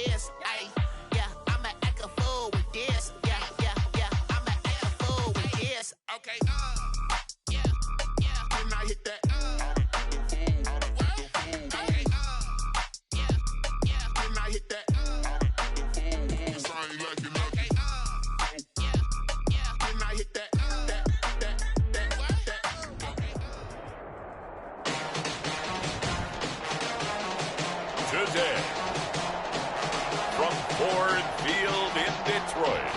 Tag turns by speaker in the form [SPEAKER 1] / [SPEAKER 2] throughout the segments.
[SPEAKER 1] this. Ay, yeah, I'ma act a fool with this. Yeah, I'ma act a fool with this. Okay, yeah, can I hit that? Okay, yeah, can I hit that? Yes, I ain't like it. Okay, yeah, can I hit that?
[SPEAKER 2] Today, from Ford Field in Detroit,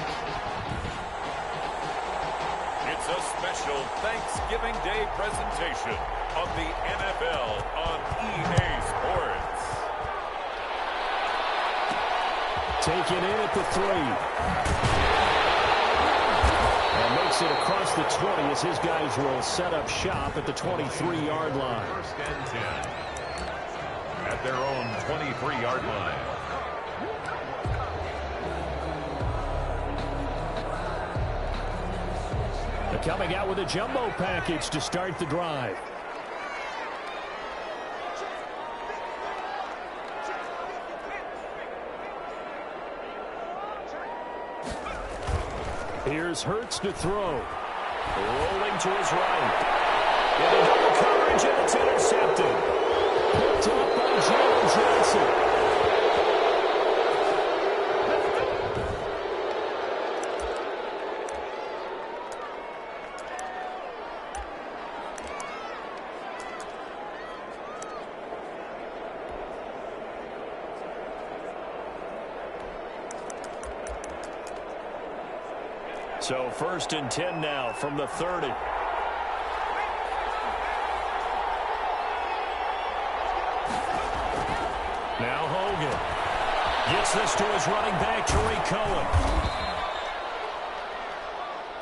[SPEAKER 2] it's a special Thanksgiving Day presentation of the NFL on EA Sports.
[SPEAKER 3] Taken in at the 3. And makes it across the 20 as his guys will set up shop at the 23-yard line.
[SPEAKER 2] First and 10. At their own 23-yard line.
[SPEAKER 3] They're coming out with a jumbo package to start the drive. Here's Hurts to throw. Rolling to his right. Into double coverage, and it's intercepted. Picked up by Jalen Johnson. So first and 10 now from the 30. Now Hogan gets this to his running back, Tariq Cohen.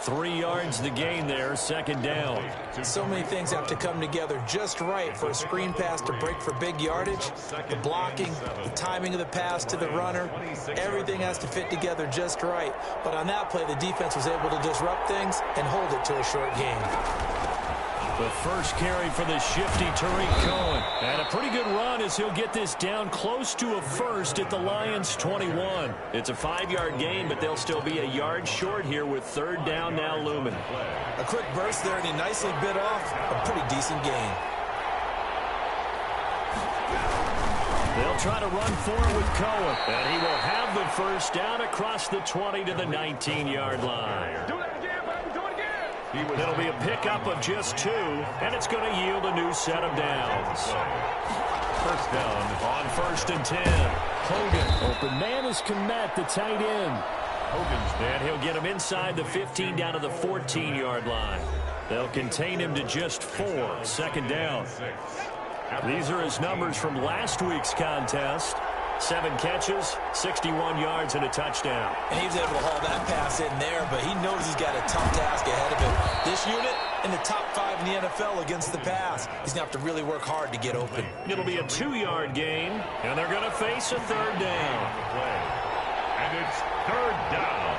[SPEAKER 3] 3 yards the gain there, second down.
[SPEAKER 4] So many things have to come together just right for a screen pass to break for big yardage. The blocking, the timing of the pass to the runner, everything has to fit together just right. But on that play, the defense was able to disrupt things and hold it to a short gain.
[SPEAKER 3] The first carry for the shifty Tariq Cohen. And a pretty good run as he'll get this down close to a first at the Lions' 21. It's a 5-yard gain, but they'll still be a yard short here with third down now looming.
[SPEAKER 4] A quick burst there, and he nicely bit off a pretty decent gain.
[SPEAKER 3] They'll try to run forward with Cohen. And he will have the first down across the 20 to the 19-yard line. It'll be a pickup of just 2, and it's going to yield a new set of downs.
[SPEAKER 2] First down
[SPEAKER 3] on first and 10. Hogan. Open man is Kmet, the tight end.
[SPEAKER 2] Hogan's
[SPEAKER 3] and he'll get him inside the 15 down to the 14-yard line. They'll contain him to just 4. Second down. These are his numbers from last week's contest. 7 catches, 61 yards, and a touchdown.
[SPEAKER 4] And he was able to haul that pass in there, but he knows he's got a tough task ahead of him. This unit in the top 5 in the NFL against the pass. He's going to have to really work hard to get open.
[SPEAKER 3] It'll be a 2-yard gain, and they're going to face a third down.
[SPEAKER 2] And it's third down.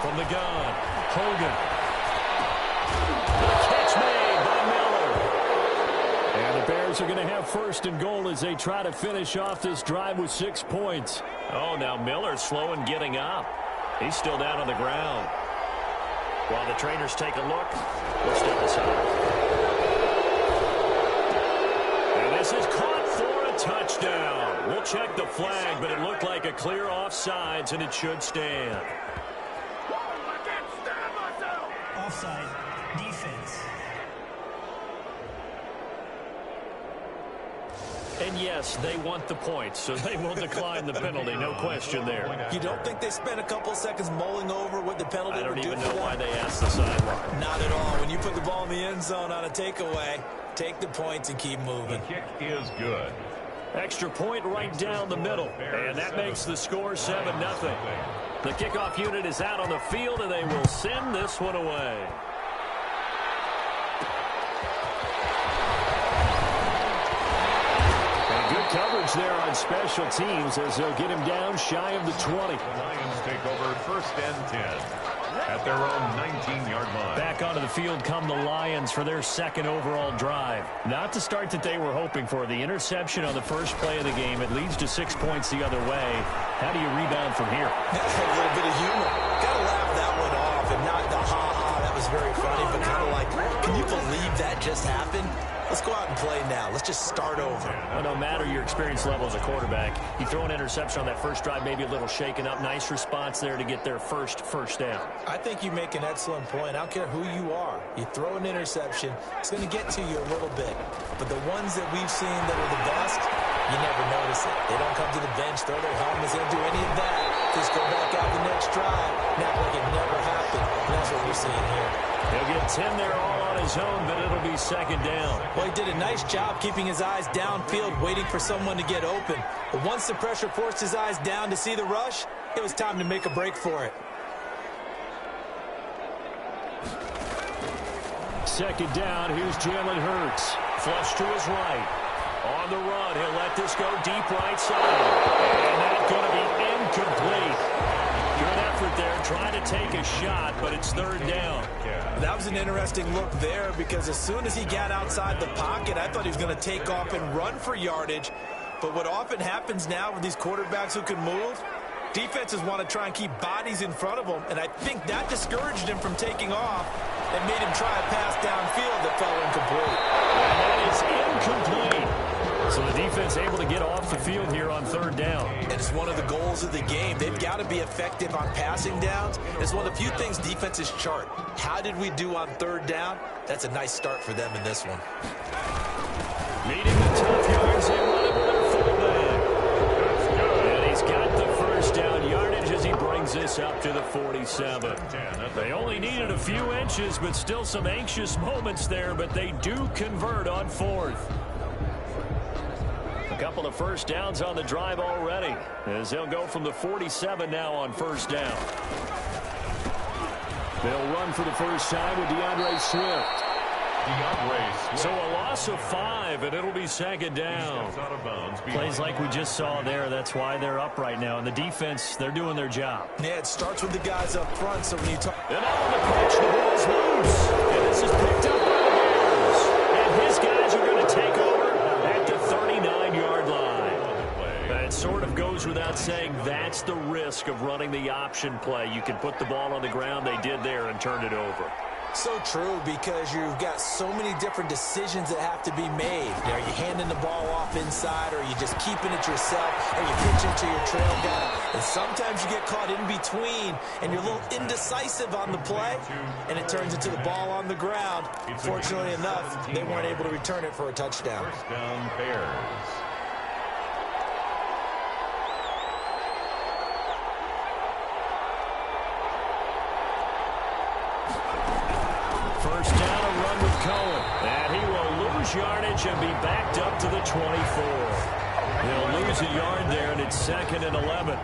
[SPEAKER 3] From the gun, Hogan. Catch made by Miller. And the Bears are going to have first and goal as they try to finish off this drive with 6 points. Oh, now Miller's slow in getting up. He's still down on the ground. While the trainers take a look, we'll step aside. And this is caught for a touchdown. We'll check the flag, but it looked like a clear offsides, and it should stand.
[SPEAKER 5] Offside, defense.
[SPEAKER 3] And yes, they want the points, so they will decline the penalty. No question there.
[SPEAKER 4] You don't think they spent a couple of seconds mulling over what the penalty would do for them?
[SPEAKER 3] I don't even know why they asked the sideline.
[SPEAKER 4] Not at all. When you put the ball in the end zone on a takeaway, take the points and keep moving.
[SPEAKER 2] The kick is good.
[SPEAKER 3] Extra point right down the middle, and that makes the score 7-0. The kickoff unit is out on the field, and they will send this one away. Coverage there on special teams as they'll get him down shy of the 20.
[SPEAKER 2] The Lions take over first and 10. at their own 19-yard line.
[SPEAKER 3] Back onto the field come the Lions for their second overall drive. Not the start that they were hoping for. The interception on the first play of the game. It leads to 6 points the other way. How do you rebound from here?
[SPEAKER 4] That's a little bit of humor. Got to laugh that one off and not the ha-ha. That was very funny, but kind of like, can you believe that just happened? Let's go out and play now. Let's just start over.
[SPEAKER 3] Well, no matter your experience level as a quarterback, you throw an interception on that first drive, maybe a little shaken up. Nice response there to get their first down.
[SPEAKER 4] I think you make an excellent point. I don't care who you are. You throw an interception, it's going to get to you a little bit. But the ones that we've seen that are the best, you never notice it. They don't come to the bench, throw their helmets, they don't do any of that. Just go back out the next drive, not like it never happened. And that's what we're seeing here.
[SPEAKER 3] He'll get 10 there all on his own, but it'll be second down.
[SPEAKER 4] Well, he did a nice job keeping his eyes downfield, waiting for someone to get open. But once the pressure forced his eyes down to see the rush, it was time to make a break for it.
[SPEAKER 3] Second down, here's Jalen Hurts. Flush to his right. On the run, he'll let this go deep right side. And that's going to be incomplete. Good effort there, trying to take a shot, but it's third down.
[SPEAKER 4] That was an interesting look there because as soon as he got outside the pocket, I thought he was going to take off and run for yardage. But what often happens now with these quarterbacks who can move, defenses want to try and keep bodies in front of them, and I think that discouraged him from taking off and made him try a pass downfield that fell incomplete.
[SPEAKER 3] And that is incomplete. So the defense able to get off the field here on third down.
[SPEAKER 4] And it's one of the goals of the game. They've got to be effective on passing downs. It's one of the few things defenses chart. How did we do on third down? That's a nice start for them in this one.
[SPEAKER 3] Meeting the tough yards, they run it with their fullback. And he's got the first down yardage as he brings this up to the 47. They only needed a few inches, but still some anxious moments there, but they do convert on fourth. A couple of first downs on the drive already, as they'll go from the 47 now on first down. They'll run for the first time with DeAndre Swift. So a loss of 5, and it'll be second down. Plays like we just saw there. That's why they're up right now. And the defense, they're doing their job.
[SPEAKER 4] Yeah, it starts with the guys up front. So when you talk...
[SPEAKER 3] And on the pitch, the ball's loose. And this is picked up by the Bears. And his guys are going to take over at the 39-yard line. It sort of goes without saying that's the risk of running the option play. You can put the ball on the ground. They did there and turned it over.
[SPEAKER 4] So true, because you've got so many different decisions that have to be made. Are you handing the ball off inside, or are you just keeping it yourself? Are you pitching to your trail guy? And sometimes you get caught in between, and you're a little indecisive on the play, and it turns into the ball on the ground. Fortunately enough, they weren't able to return it for a touchdown.
[SPEAKER 2] First down, Bears.
[SPEAKER 3] First down, a run with Cohen. And he will lose yardage and be backed up to the 24. He'll lose a yard there, and it's second and 11.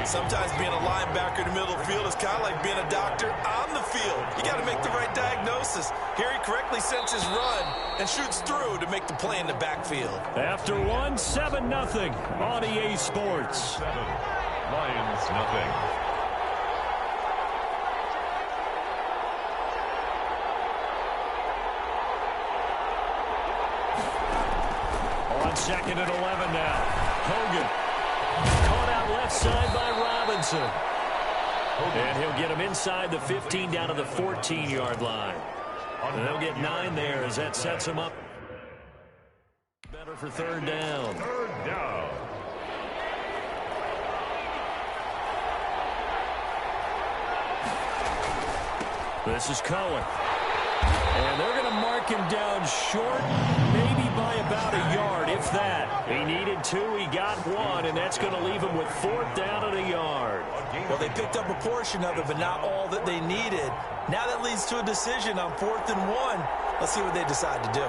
[SPEAKER 4] Sometimes being a linebacker in the middle of the field is kind of like being a doctor on the field. You got to make the right diagnosis. Here he correctly senses run and shoots through to make the play in the backfield.
[SPEAKER 3] After 7-0 on EA Sports.
[SPEAKER 2] 7. Lions, nothing.
[SPEAKER 3] Second and 11 now. Hogan caught out left side by Robinson. And he'll get him inside the 15 down to the 14-yard line. And they'll get 9 there as that sets him up better for third down.
[SPEAKER 2] Third down.
[SPEAKER 3] This is Cohen. And they're going to mark him down short, maybe by about a yard, if that. He needed 2, he got 1, and that's going to leave him with 4th down and a yard.
[SPEAKER 4] Well, they picked up a portion of it, but not all that they needed. Now that leads to a decision on 4th and 1. Let's see what they decide to do.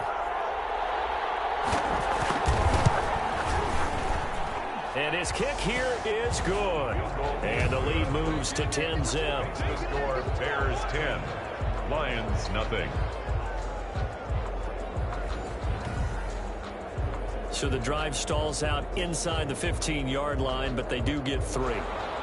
[SPEAKER 3] And his kick here is good. And the lead moves to 10-0.
[SPEAKER 2] The score, Bears 10. Lions, nothing.
[SPEAKER 3] So the drive stalls out inside the 15-yard line, but they do get 3.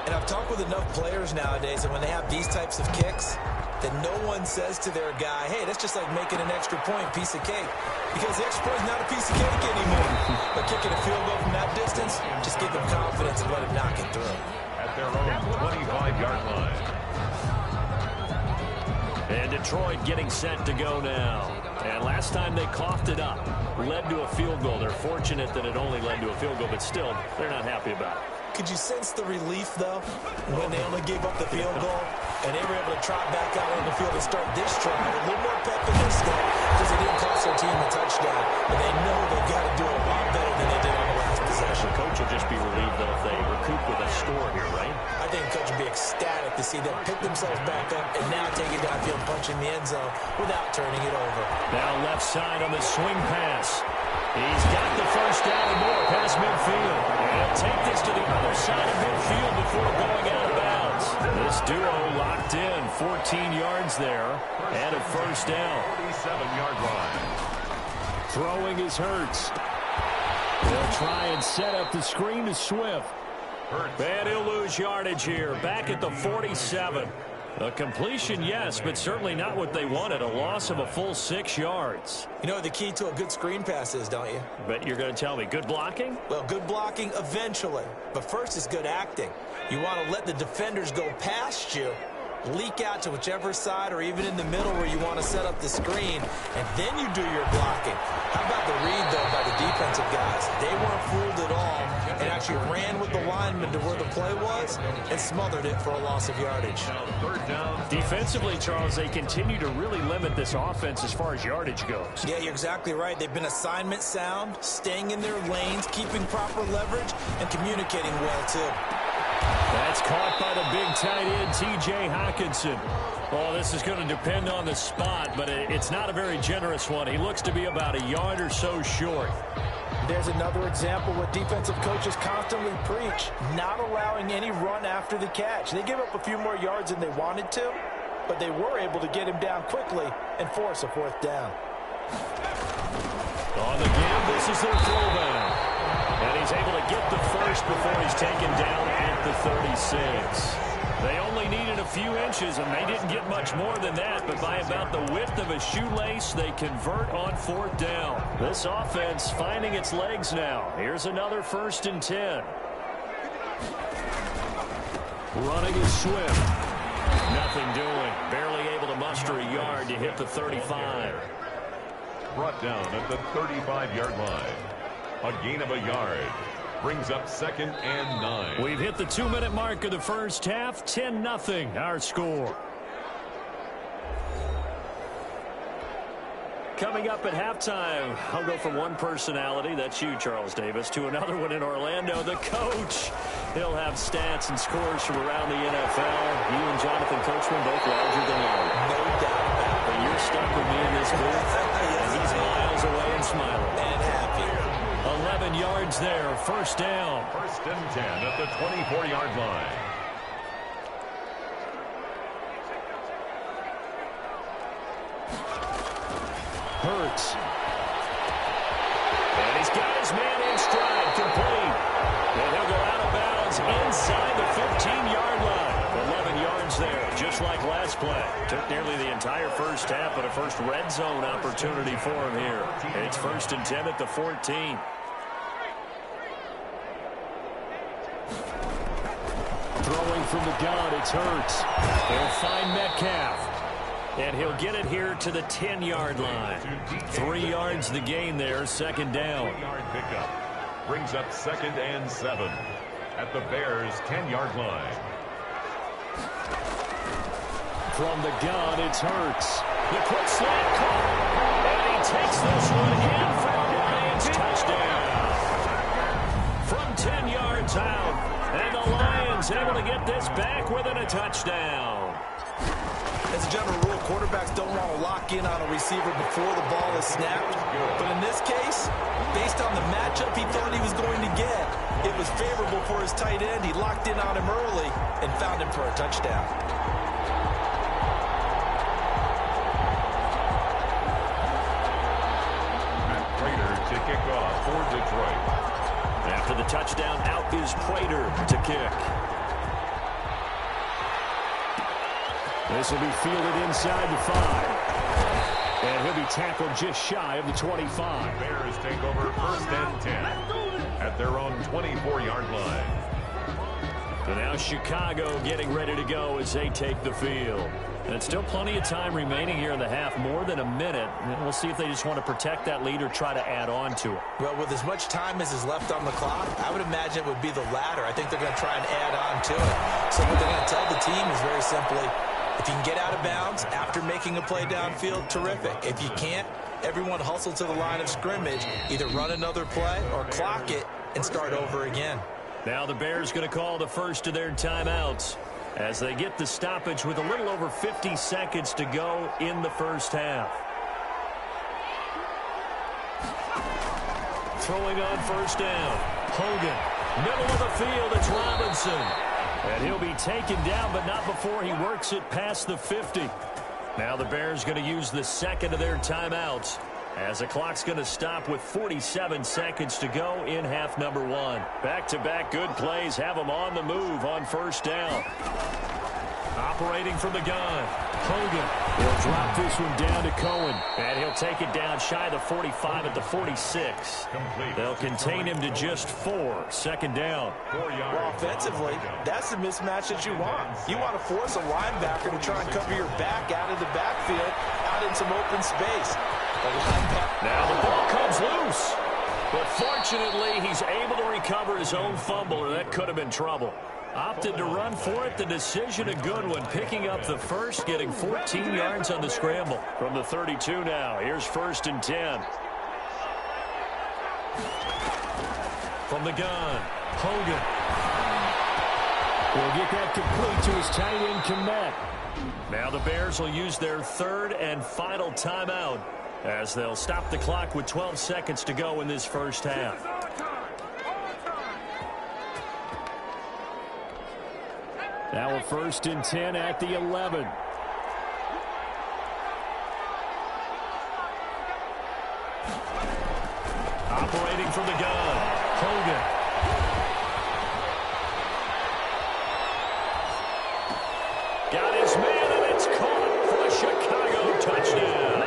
[SPEAKER 4] And I've talked with enough players nowadays, and when they have these types of kicks, that no one says to their guy, hey, that's just like making an extra point, piece of cake. Because the extra point is not a piece of cake anymore. But kicking a field goal from that distance, just give them confidence and let him knock it through.
[SPEAKER 2] At their own 25-yard line.
[SPEAKER 3] And Detroit getting set to go now. And last time they coughed it up, led to a field goal. They're fortunate that it only led to a field goal, but still, they're not happy about it.
[SPEAKER 4] Could you sense the relief, though, when they only gave up the field goal and they were able to trot back out on the field and start this drive with a little more pep in their step because they didn't cost their team a touchdown, but they know they've got to do it a lot better than they did on the last possession.
[SPEAKER 3] The coach will just be relieved, though, if they recoup with a score here, right?
[SPEAKER 4] I think the coach will be ecstatic to see them pick themselves back up and now take it downfield, punching the end zone without turning it over.
[SPEAKER 3] Now left side on the swing pass. He's got the first down and more past midfield. And he'll take this to the other side of midfield before going out of bounds. This duo locked in, 14 yards there, and a first down.
[SPEAKER 2] 47-yard line.
[SPEAKER 3] Throwing is Hurts. They'll try and set up the screen to Swift. And he'll lose yardage here, back at the 47. A completion, yes, but certainly not what they wanted. A loss of a full 6 yards.
[SPEAKER 4] You know what the key to a good screen pass is, don't you?
[SPEAKER 3] But you're going to tell me, good blocking?
[SPEAKER 4] Well, good blocking eventually. But first is good acting. You want to let the defenders go past you, leak out to whichever side or even in the middle where you want to set up the screen, and then you do your blocking. How about the read, though, by the defensive guys? They weren't fooled at all and actually ran with the lineman to where the play was and smothered it for a loss of yardage.
[SPEAKER 2] Third down.
[SPEAKER 3] Defensively, Charles, they continue to really limit this offense as far as yardage goes.
[SPEAKER 4] Yeah, you're exactly right. They've been assignment sound, staying in their lanes, keeping proper leverage, and communicating well, too.
[SPEAKER 3] That's caught by the big tight end, T.J. Hockenson. Oh, this is going to depend on the spot, but it's not a very generous one. He looks to be about a yard or so short.
[SPEAKER 4] There's another example what defensive coaches constantly preach, not allowing any run after the catch. They gave up a few more yards than they wanted to, but they were able to get him down quickly and force a fourth down.
[SPEAKER 3] On the give, this is their fullback. And he's able to get the first before he's taken down at the 36. They only needed a few inches, and they didn't get much more than that, but by about the width of a shoelace, they convert on fourth down. This offense finding its legs now. Here's another 1st and 10. Running is Swift. Nothing doing. Barely able to muster a yard to hit the 35.
[SPEAKER 2] Brought down at the 35-yard line. A gain of a yard. Brings up 2nd and 9.
[SPEAKER 3] We've hit the 2-minute mark of the first half. 10-0 our score. Coming up at halftime, I'll go from one personality, that's you, Charles Davis, to another one in Orlando, the coach. He'll have stats and scores from around the NFL. You and Jonathan Coachman both larger than life.
[SPEAKER 4] No doubt about it.
[SPEAKER 3] But you're stuck with me in this booth, and he's miles away and smiling.
[SPEAKER 4] And happy.
[SPEAKER 3] 11 yards there, first down.
[SPEAKER 2] 1st and 10 at the 24-yard line.
[SPEAKER 3] Hurts. And he's got his man in stride, complete. And he'll go out of bounds inside the 15-yard line. 11 yards there, just like last play. Took nearly the entire first half, but a first red zone opportunity for him here. And it's 1st and 10 at the 14. Throwing from the gun, it's Hurts. They'll find Metcalf. And he'll get it here to the 10-yard line. 3 yards the gain there, 2nd down.
[SPEAKER 2] 1-yard pickup. Brings up 2nd and 7 at the Bears' 10-yard line.
[SPEAKER 3] From the gun, it's Hurts. The quick slant caught. And he takes this one in for a Lions touchdown. From 10 yards out. And the Lions able to get this back within a touchdown.
[SPEAKER 4] As a general rule, quarterbacks don't want to lock in on a receiver before the ball is snapped. But in this case, based on the matchup he thought he was going to get, it was favorable for his tight end. He locked in on him early and found him for a touchdown.
[SPEAKER 2] Matt Prater to kick off for Detroit.
[SPEAKER 3] After the touchdown, out is Prater to kick. This will be fielded inside the 5. And he'll be tackled just shy of the 25.
[SPEAKER 2] Bears take over 1st and 10 at their own 24-yard line.
[SPEAKER 3] So now Chicago getting ready to go as they take the field. And it's still plenty of time remaining here in the half, more than a minute. And we'll see if they just want to protect that lead or try to add on to it.
[SPEAKER 4] Well, with as much time as is left on the clock, I would imagine it would be the latter. I think they're going to try and add on to it. So what they're going to tell the team is very simply, if you can get out of bounds after making a play downfield, terrific. If you can't, everyone hustle to the line of scrimmage, either run another play or clock it and start over again.
[SPEAKER 3] Now the Bears going to call the first of their timeouts as they get the stoppage with a little over 50 seconds to go in the first half. Throwing on first down. Hogan, middle of the field, it's Robinson. And he'll be taken down, but not before he works it past the 50. Now the Bears going to use the second of their timeouts as the clock's going to stop with 47 seconds to go in half number 1. Back-to-back good plays have them on the move on first down. Operating from the gun. Hogan. He'll drop this one down to Cohen. And he'll take it down shy of the 45 at the 46. They'll contain him to just 4. Second down.
[SPEAKER 4] Well, offensively, that's the mismatch that you want. You want to force a linebacker to try and cover your back out of the backfield, out in some open space.
[SPEAKER 3] Now the ball comes loose. But fortunately, he's able to recover his own fumble, or that could have been trouble. Opted to run for it. The decision a good one. Picking up the first, getting 14 yards on the scramble. From the 32 now. Here's 1st and 10. From the gun, Hogan. Will get that complete to his tight end, Kmet. Now the Bears will use their 3rd and final timeout as they'll stop the clock with 12 seconds to go in this first half. Now a 1st and 10 at the 11. Operating from the gun, Hogan. Got his man, and it's caught for a Chicago touchdown.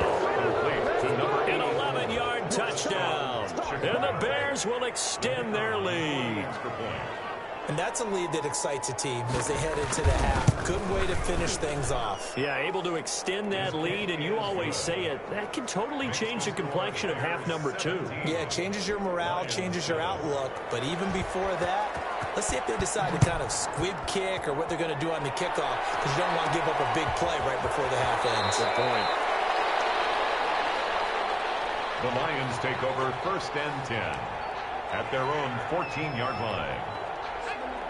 [SPEAKER 3] An 11-yard touchdown. And the Bears will extend their lead.
[SPEAKER 4] And that's a lead that excites a team as they head into the half. Good way to finish things off.
[SPEAKER 3] Yeah, able to extend that lead, and you always say it, that can totally change the complexion of half number 2.
[SPEAKER 4] Yeah, it changes your morale, changes your outlook. But even before that, let's see if they decide to kind of squib kick or what they're going to do on the kickoff, because you don't want to give up a big play right before the half ends.
[SPEAKER 3] Good point.
[SPEAKER 2] The Lions take over 1st and 10 at their own 14-yard line.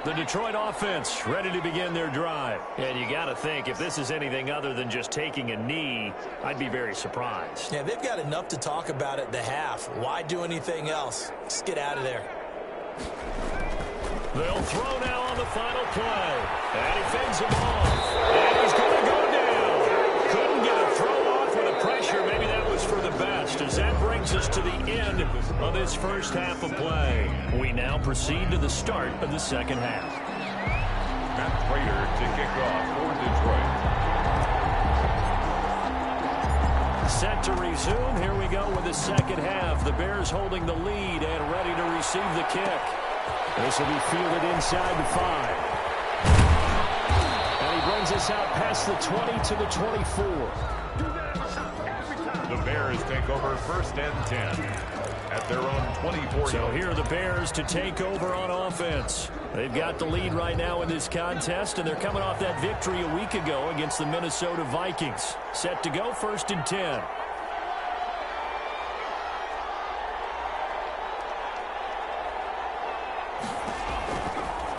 [SPEAKER 3] The Detroit offense ready to begin their drive. And you got to think, if this is anything other than just taking a knee, I'd be very surprised.
[SPEAKER 4] Yeah, they've got enough to talk about at the half. Why do anything else? Just get out of there.
[SPEAKER 3] They'll throw now on the final play. And he fends him off. And he's going to go down. Couldn't get a throw off with the pressure. Maybe that was for the best, as that brings us to the end of this first half of play. We now proceed to the start of the second half.
[SPEAKER 2] Matt Prater to kick off for Detroit.
[SPEAKER 3] Set to resume. Here we go with the second half. The Bears holding the lead and ready to receive the kick. This will be fielded inside the 5. And he brings us out past the 20 to the 24.
[SPEAKER 2] The Bears take over 1st and 10 at their own 24.
[SPEAKER 3] So here are the Bears to take over on offense. They've got the lead right now in this contest, and they're coming off that victory a week ago against the Minnesota Vikings. Set to go 1st and 10.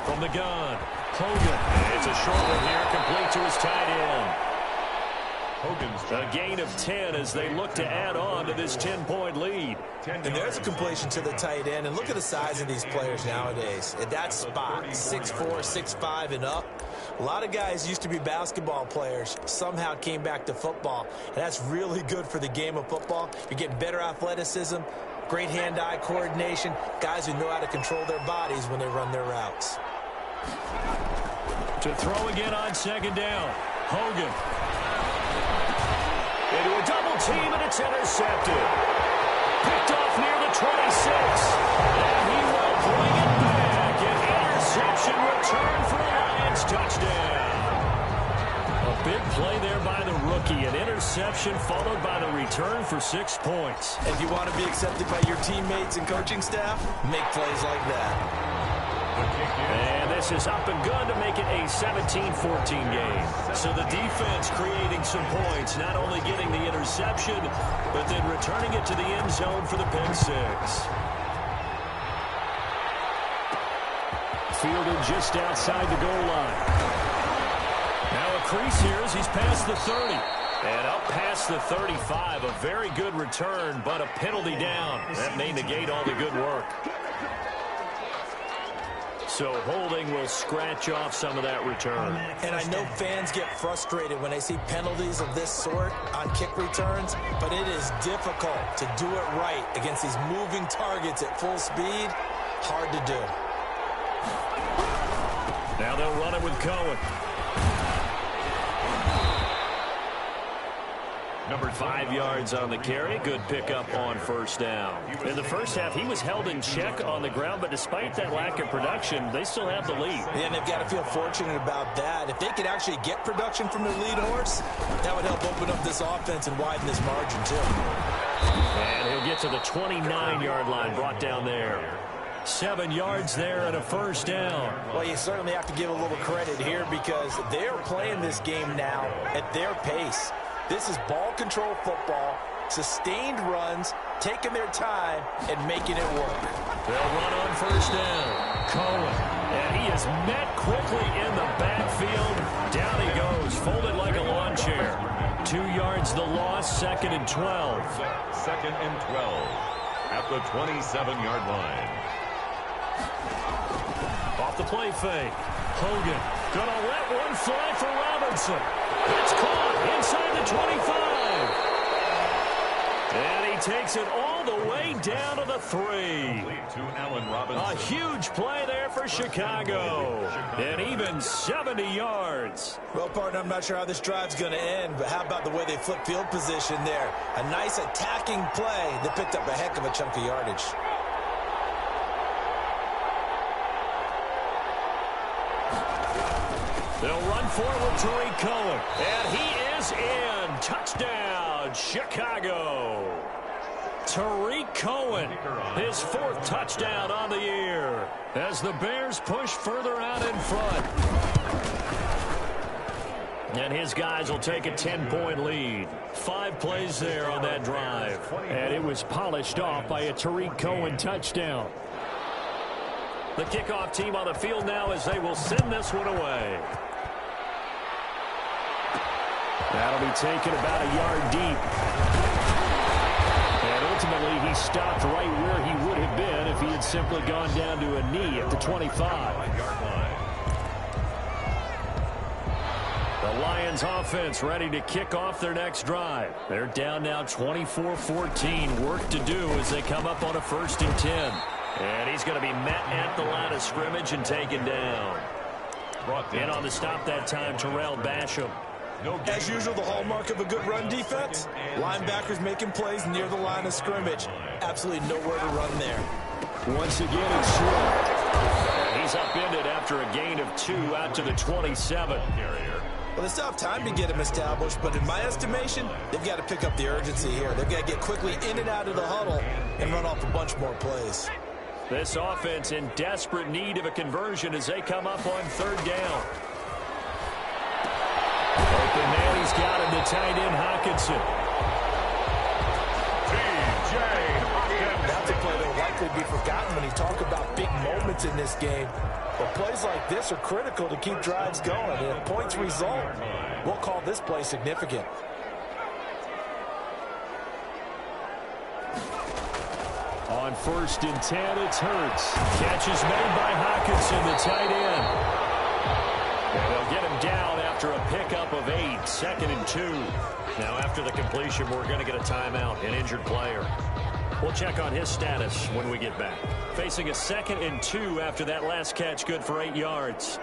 [SPEAKER 3] From the gun, Hogan. It's a short one here, complete to his tight end. A gain of 10 as they look to add on to this 10-point lead.
[SPEAKER 4] And there's a completion to the tight end. And look at the size of these players nowadays. At that spot, 6'4", 6'5", and up. A lot of guys used to be basketball players, somehow came back to football. And that's really good for the game of football. You're getting better athleticism, great hand-eye coordination, guys who know how to control their bodies when they run their routes.
[SPEAKER 3] To throw again on second down. Hogan. Into a double team, and it's intercepted. Picked off near the 26. And he will bring it back. An interception return for a Lions touchdown. A big play there by the rookie. An interception followed by the return for 6 points.
[SPEAKER 4] If you want to be accepted by your teammates and coaching staff, make plays like that.
[SPEAKER 3] And this is up and good to make it a 17-14 game. So the defense creating some points, not only getting the interception, but then returning it to the end zone for the pick six. Fielded just outside the goal line. Now a crease here as he's past the 30. And up past the 35, a very good return, but a penalty down. That may negate all the good work. So holding will scratch off some of that return.
[SPEAKER 4] And I know fans get frustrated when they see penalties of this sort on kick returns, but it is difficult to do it right against these moving targets at full speed. Hard to do.
[SPEAKER 3] Now they'll run it with Cohen. Number 5 yards on the carry. Good pickup on first down. In the first half, he was held in check on the ground, but despite that lack of production, they still have the lead.
[SPEAKER 4] And they've got to feel fortunate about that. If they could actually get production from their lead horse, that would help open up this offense and widen this margin, too.
[SPEAKER 3] And he'll get to the 29-yard line, brought down there. 7 yards there and a first down.
[SPEAKER 4] Well, you certainly have to give a little credit here because they're playing this game now at their pace. This is ball control football, sustained runs, taking their time, and making it work.
[SPEAKER 3] They'll run on first down. Cohen. And he is met quickly in the backfield. Down he goes, folded like a lawn chair. 2 yards the loss, 2nd and 12.
[SPEAKER 2] 2nd and 12 at the 27-yard line.
[SPEAKER 3] Off the play fake. Hogan gonna let one fly for Robinson. It's caught inside the 25. And he takes it all the way down to the 3.
[SPEAKER 2] To Allen Robinson.
[SPEAKER 3] A huge play there for Chicago. And even 70 yards.
[SPEAKER 4] Well, partner, I'm not sure how this drive's going to end, but how about the way they flip field position there? A nice attacking play that picked up a heck of a chunk of yardage.
[SPEAKER 3] They'll run forward Tariq Cohen. And he is in. Touchdown, Chicago. Tariq Cohen, his 4th touchdown on the year. As the Bears push further out in front. And his guys will take a 10-point lead. 5 plays there on that drive. And it was polished off by a Tariq Cohen touchdown. The kickoff team on the field now as they will send this one away. That'll be taken about a yard deep. And ultimately, he stopped right where he would have been if he had simply gone down to a knee at the 25. The Lions offense ready to kick off their next drive. They're down now 24-14. Work to do as they come up on a 1st and 10. And he's going to be met at the line of scrimmage and taken down. And on the stop that time, Terrell Basham.
[SPEAKER 4] As usual, the hallmark of a good run defense, linebackers making plays near the line of scrimmage. Absolutely nowhere to run there.
[SPEAKER 3] Once again, it's short. He's upended after a gain of 2 out to the 27.
[SPEAKER 4] Well, they still have time to get him established, but in my estimation, they've got to pick up the urgency here. They've got to get quickly in and out of the huddle and run off a bunch more plays.
[SPEAKER 3] This offense in desperate need of a conversion as they come up on 3rd down. Open man, he's got him to tight end Hockenson.
[SPEAKER 4] That's a play that will likely be forgotten when you talk about big moments in this game. But plays like this are critical to keep drives going. And if points result, we'll call this play significant.
[SPEAKER 3] On 1st and 10, it's Hurts. Catch is made by Hockenson, the tight end. And they'll get him down after a pickup of 8, 2nd and 2. Now after the completion, we're going to get a timeout, an injured player. We'll check on his status when we get back. Facing a 2nd and 2 after that last catch, good for 8 yards.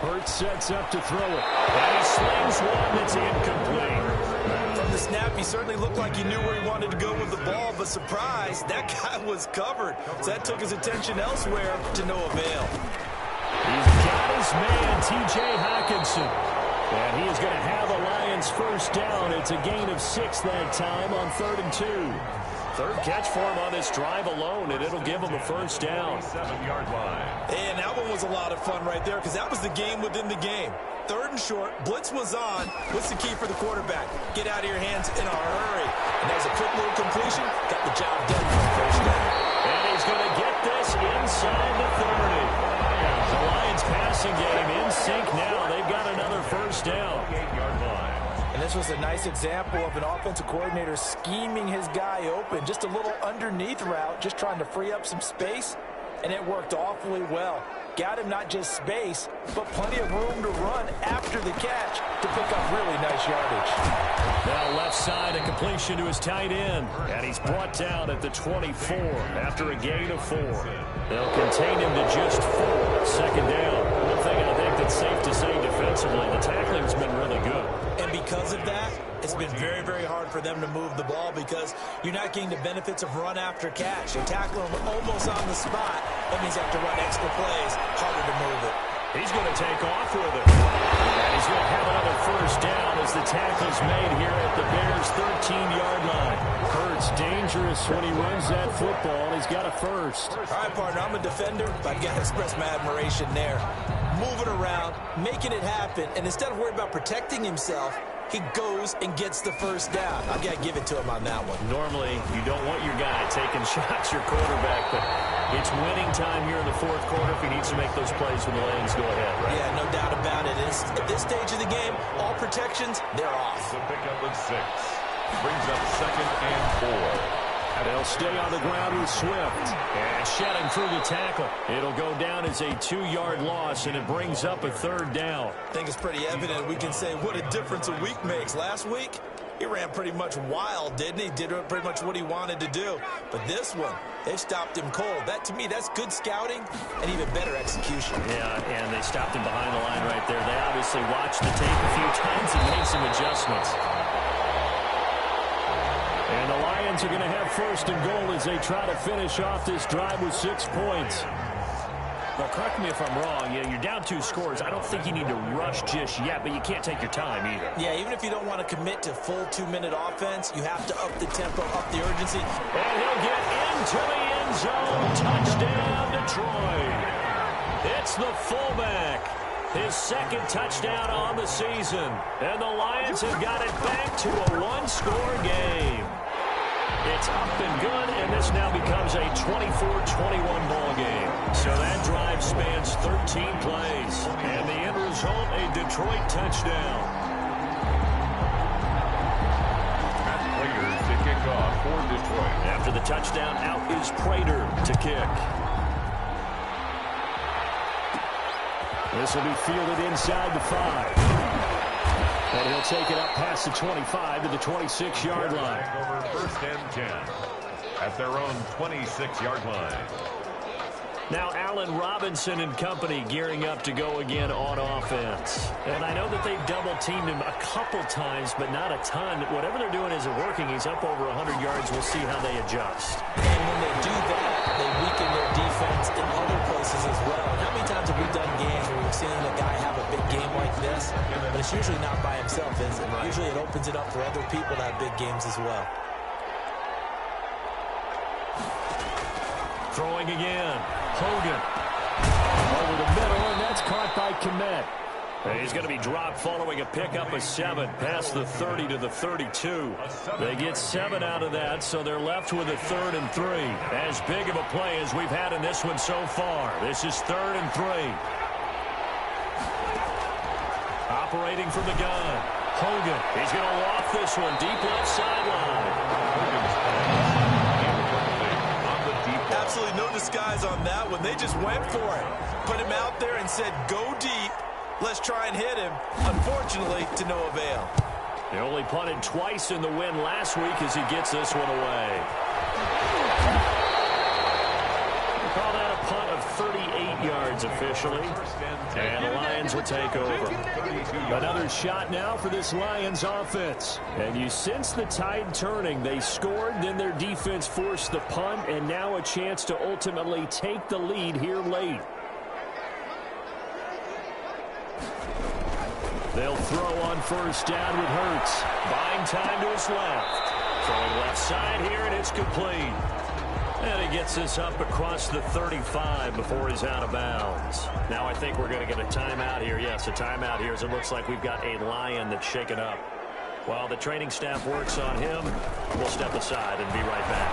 [SPEAKER 3] Hurts sets up to throw it. And he slings one that's incomplete.
[SPEAKER 4] From the snap, he certainly looked like he knew where he wanted to go with the ball, but surprise, that guy was covered. So that took his attention elsewhere to no avail.
[SPEAKER 3] He's got his man, T.J. Hockenson. And he is going to have a Lions first down. It's a gain of 6 that time on 3rd and 2. Third catch for him on this drive alone, and it'll give him a first down.
[SPEAKER 2] 7-yard line.
[SPEAKER 4] And that one was a lot of fun right there because that was the game within the game. 3rd and short, blitz was on. What's the key for the quarterback? Get out of your hands in a hurry. And there's a quick little completion. Got the job done for the first down.
[SPEAKER 3] And he's going to get this inside the 30. The Lions passing game in sync now. They've got another first down.
[SPEAKER 2] 8-yard line.
[SPEAKER 4] And this was a nice example of an offensive coordinator scheming his guy open. Just a little underneath route, just trying to free up some space. And it worked awfully well. Got him not just space, but plenty of room to run after the catch to pick up really nice yardage.
[SPEAKER 3] Now left side, a completion to his tight end. And he's brought down at the 24 after a gain of 4. They'll contain him to just 4. Second down. One thing I think that's safe to say defensively, the tackling's been really good.
[SPEAKER 4] And because of that, it's been very, very hard for them to move the ball because you're not getting the benefits of run after catch. You tackle them almost on the spot. That means you have to run extra plays, harder to move it.
[SPEAKER 3] He's going to take off with it. And he's going to have another first down as the tackle's made here at the Bears' 13-yard line. Hurts dangerous when he runs that football. He's got a first.
[SPEAKER 4] All right, partner, I'm a defender, but I've got to express my admiration there. Moving around, making it happen, and instead of worrying about protecting himself, he goes and gets the first down. I've got to give it to him on that one.
[SPEAKER 3] Normally, you don't want your guy taking shots, your quarterback, but it's winning time here in the fourth quarter if he needs to make those plays when the Lions go ahead, right?
[SPEAKER 4] Yeah, no doubt about it. At this stage of the game, all protections, they're off.
[SPEAKER 2] The pickup of 6. Brings up 2nd and 4.
[SPEAKER 3] They'll stay on the ground with Swift. And shedding through the tackle. It'll go down as a 2-yard loss, and it brings up a 3rd down.
[SPEAKER 4] I think it's pretty evident we can say what a difference a week makes. Last week, he ran pretty much wild, didn't he? Did pretty much what he wanted to do. But this one, they've stopped him cold. That, to me, that's good scouting and even better execution.
[SPEAKER 3] Yeah, and they stopped him behind the line right there. They obviously watched the tape a few times and made some adjustments. And the Lions are going to have 1st and goal as they try to finish off this drive with 6 points. Now, correct me if I'm wrong. You're down 2 scores. I don't think you need to rush just yet, but you can't take your time either.
[SPEAKER 4] Yeah, even if you don't want to commit to full 2-minute offense, you have to up the tempo, up the urgency.
[SPEAKER 3] And he'll get into the end zone. Touchdown, Detroit. It's the fullback. His 2nd touchdown on the season. And the Lions have got it back to a 1-score game. It's up and good, and this now becomes a 24-21 ball game. So that drive spans 13 plays. And the end result, a Detroit touchdown.
[SPEAKER 2] Matt Prater to kick off for Detroit.
[SPEAKER 3] After the touchdown, out is Prater to kick. This will be fielded inside the 5. And he'll take it up past the 25 to the 26-yard line.
[SPEAKER 2] Over 1st and 10 at their own 26-yard line.
[SPEAKER 3] Now Allen Robinson and company gearing up to go again on offense. And I know that they've double-teamed him a couple times, but not a ton. Whatever they're doing isn't working. He's up over 100 yards. We'll see how they adjust.
[SPEAKER 4] And when they do that, they weaken their defense in other places as well. And how many times have we done games where we've seen a guy have a big game like this? But it's usually not by himself, is it? Usually it opens it up for other people to have big games as well.
[SPEAKER 3] Throwing again. Hogan. Over the middle, and that's caught by Kmet. He's going to be dropped following a pickup of 7 past the 30 to the 32. They get 7 out of that, so they're left with a 3rd and 3. As big of a play as we've had in this one so far. This is 3rd and 3. Operating from the gun. Hogan. He's going to loft this one deep left sideline.
[SPEAKER 4] Absolutely no disguise on that one. They just went for it. Put him out there and said, go deep. Let's try and hit him. Unfortunately, to no avail.
[SPEAKER 3] They only punted twice in the win last week as he gets this one away. We call that a punt of 38 yards officially. And the Lions will take over. Another shot now for this Lions offense. And you sense the tide turning. They scored, then their defense forced the punt, and now a chance to ultimately take the lead here late. They'll throw on first down with Hurts. Buying time to his left. Throwing left side here, and it's complete. And he gets this up across the 35 before he's out of bounds. Now I think we're going to get a timeout here. Yes, a timeout here as it looks like we've got a Lion that's shaken up. While the training staff works on him, we'll step aside and be right back.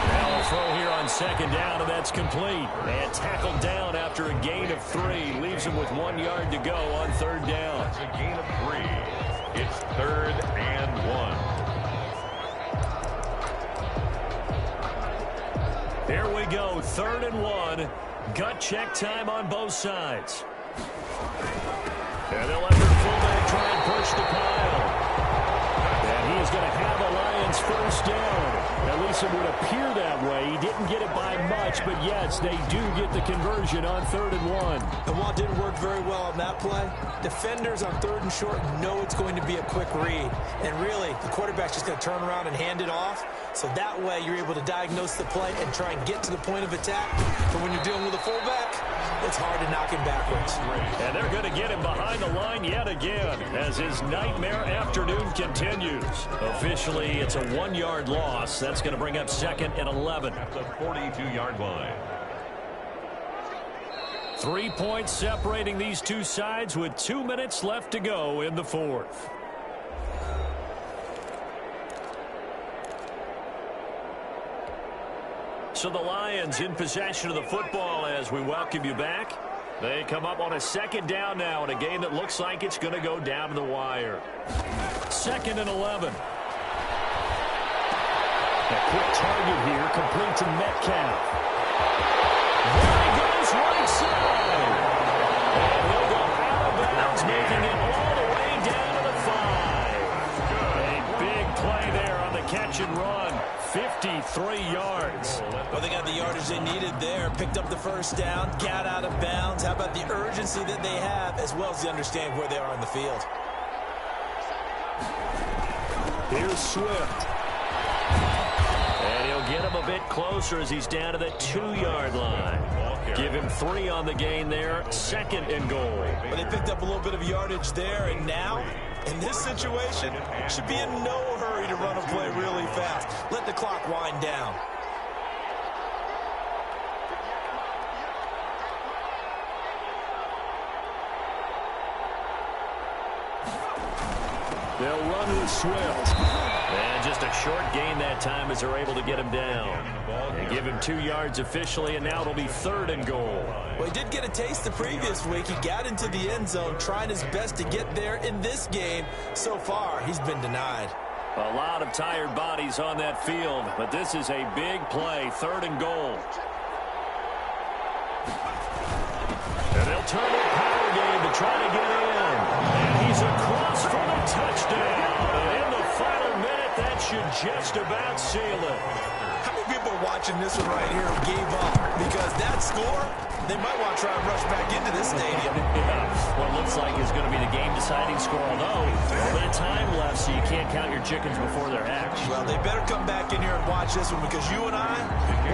[SPEAKER 3] Now a throw here on second down, and that's complete. And tackled down after a gain of 3. Leaves him with 1 yard to go on third down.
[SPEAKER 2] That's a gain of 3. It's 3rd and 1.
[SPEAKER 3] Here we go, 3rd and 1. Gut check time on both sides. And they'll let their fullback try and push the pile. And he's going to have a Lions first down. At least it would appear that way. He didn't get it by much, but yes, they do get the conversion on 3rd and 1.
[SPEAKER 4] And while it didn't work very well on that play, defenders on 3rd and short know it's going to be a quick read. And really, the quarterback's just going to turn around and hand it off. So that way, you're able to diagnose the play and try and get to the point of attack. But when you're dealing with a fullback, it's hard to knock him backwards.
[SPEAKER 3] And they're going to get him behind the line yet again as his nightmare afternoon continues. Officially, it's a 1-yard loss. That's going to bring up 2nd and 11.
[SPEAKER 2] At the 42-yard line.
[SPEAKER 3] 3 points separating these two sides with 2 minutes left to go in the 4th. So the Lions in possession of the football as we welcome you back. They come up on a 2nd down now in a game that looks like it's going to go down to the wire. 2nd and 11. A quick target here, complete to Metcalf. There he goes, right side. And he'll go out of bounds, making it all the way down to the 5. A big play there on the catch and run. 53 yards.
[SPEAKER 4] Well, they got the yardage they needed there. Picked up the first down, got out of bounds. How about the urgency that they have, as well as they understand where they are on the field.
[SPEAKER 3] Here's Swift. And he'll get him a bit closer as he's down to the 2-yard line. Give him 3 on the gain there. 2nd and goal.
[SPEAKER 4] But they picked up a little bit of yardage there, and now, in this situation, should be in no hurry to run a play really fast. Let the clock wind down.
[SPEAKER 3] They'll run with Swift. And just a short gain that time as they're able to get him down. And give him 2 yards officially, and now it'll be 3rd and goal.
[SPEAKER 4] Well, he did get a taste the previous week. He got into the end zone, trying his best to get there in this game. So far, he's been denied.
[SPEAKER 3] A lot of tired bodies on that field, but this is a big play, 3rd and goal. And they'll turn the power game to try to get in. And he's across for the touchdown. And in the final minute, that should just about seal it.
[SPEAKER 4] How many people watching this one right here gave up? Because that score, they might want to try and rush back into this stadium.
[SPEAKER 3] Yeah, what looks like is going to be the game-deciding score, although a little bit of time left, so you can't count your chickens before they're hatched.
[SPEAKER 4] Well, they better come back in here and watch this one, because you and I,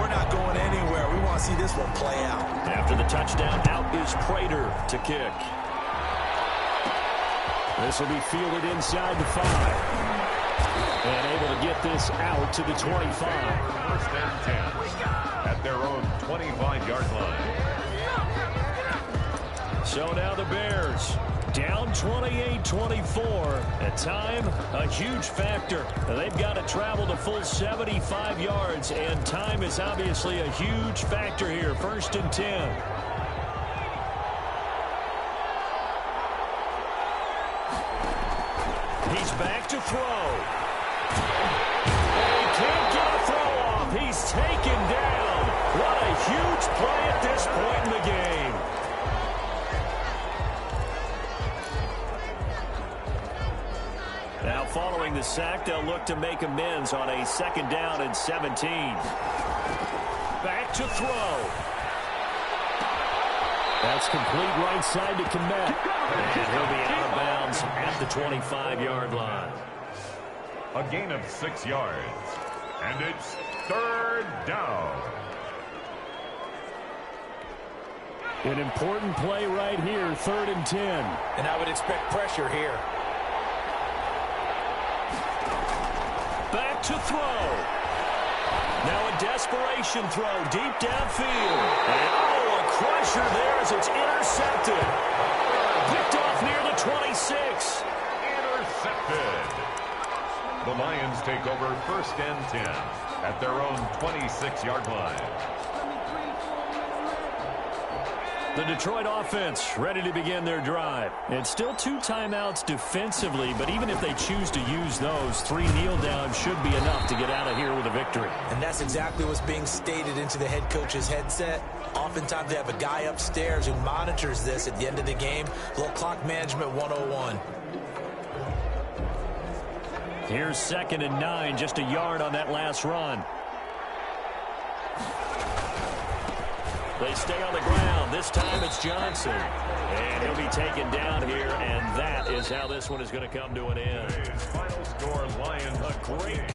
[SPEAKER 4] we're not going anywhere. We want to see this one play out.
[SPEAKER 3] After the touchdown, out is Prater to kick. This will be fielded inside the 5. And able to get this out to the 25.
[SPEAKER 2] 1st and 10 at their own 25-yard line.
[SPEAKER 3] So now the Bears down 28-24. At time, a huge factor. They've got to travel the full 75 yards, and time is obviously a huge factor here. 1st and 10. He's back to throw. And he can't get a throw off. He's taken down. What a huge play at this point in the game. Now following the sack, they'll look to make amends on a 2nd down and 17. Back to throw. That's complete right side to Kmet. And he'll be out of bounds at the 25-yard line.
[SPEAKER 2] A gain of 6 yards. And it's third down.
[SPEAKER 3] An important play right here, 3rd and 10.
[SPEAKER 4] And I would expect pressure here.
[SPEAKER 3] Back to throw. Now a desperation throw deep downfield. And a crusher there as it's intercepted. Picked off near the 26.
[SPEAKER 2] Intercepted. The Lions take over 1st and 10 at their own 26-yard line.
[SPEAKER 3] The Detroit offense ready to begin their drive. It's still 2 timeouts defensively, but even if they choose to use those, 3 kneel downs should be enough to get out of here with a victory.
[SPEAKER 4] And that's exactly what's being stated into the head coach's headset. Oftentimes they have a guy upstairs who monitors this at the end of the game. A little clock management 101.
[SPEAKER 3] Here's 2nd and 9, just a yard on that last run. They stay on the ground. This time it's Johnson. And he'll be taken down here, and that is how this one is going to come to an end.
[SPEAKER 2] Final score, Lions, a great